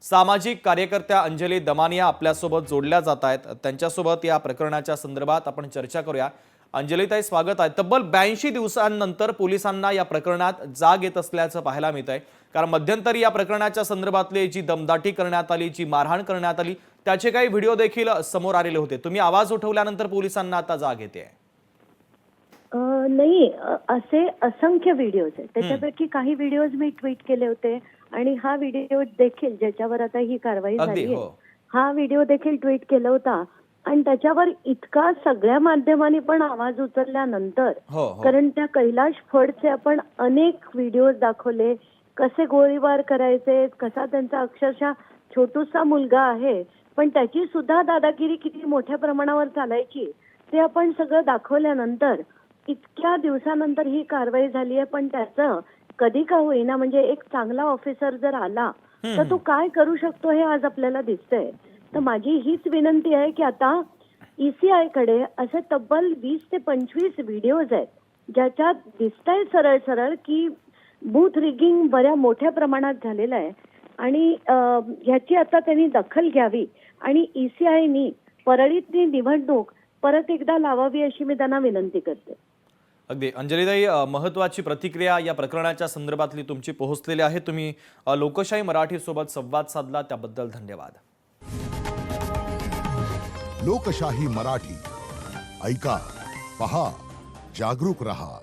सामाजिक कार्यकर्त्या अंजली दमानिया आपल्यासोबत जोडल्या जात आहेत। त्यांच्यासोबत या प्रकरणाच्या संदर्भात आपण चर्चा करूया। अंजलीताई, स्वागत आहे। तब्बल 82 दिवसांनंतर पोलिसांना या प्रकरणात जाग येत असल्याचं पाहायला मिळतंय। कारण मध्यंतरी या प्रकरणाच्या संदर्भातले जी दमदाटी करण्यात आली, जी मारहाण करण्यात आली, त्याचे काही व्हिडिओ देखील समोर आलेले होते। तुम्ही आवाज उठवल्यानंतर पोलिसांना आता जाग येते? नाही, असे असंख्य व्हिडिओज आहेत। त्याच्यापैकी काही व्हिडिओज मी ट्विट केले होते आणि हा व्हिडिओ देखील ज्याच्यावर आता ही कारवाई झाली आहे, हा व्हिडिओ देखील ट्विट केला होता। आणि त्याच्यावर इतका सगळ्या माध्यमांनी पण आवाज उचलल्यानंतर, कारण त्या कैलाश फडचे आपण अनेक व्हिडिओज दाखवले, कसे गोळीबार करायचे, कसा त्यांचा अक्षरशः छोटूसा मुलगा आहे पण त्याची सुद्धा दादागिरी किती मोठ्या प्रमाणावर चालायची ते आपण सगळं दाखवल्यानंतर इतक्या दिवसानंतर ही कारवाई झाली आहे। पण त्याचं कधी का होईना, म्हणजे एक चांगला ऑफिसर जर आला तर तो काय करू शकतो हे आज आपल्याला दिसतंय। तर माझी हीच विनंती आहे की आता ECI कडे असे तब्बल 20 ते 25 व्हिडिओज आहेत ज्याच्यात दिसतंय सरळ सरळ की बूथ रिगिंग बऱ्या मोठ्या प्रमाणात झालेलं आहे आणि ह्याची आता त्यांनी दखल घ्यावी आणि ECIनी परळीतली निवडणूक परत एकदा लावावी अशी मी त्यांना विनंती करते। अगदी अंजलीताई, महत्त्वाची प्रतिक्रिया या प्रकरणाच्या संदर्भातली तुमची पोहोचलेली आहे। तुम्ही लोकशाही मराठी सोबत संवाद साधला त्याबद्दल धन्यवाद। लोकशाही मराठी ऐका, पहा, जागरूक रहा।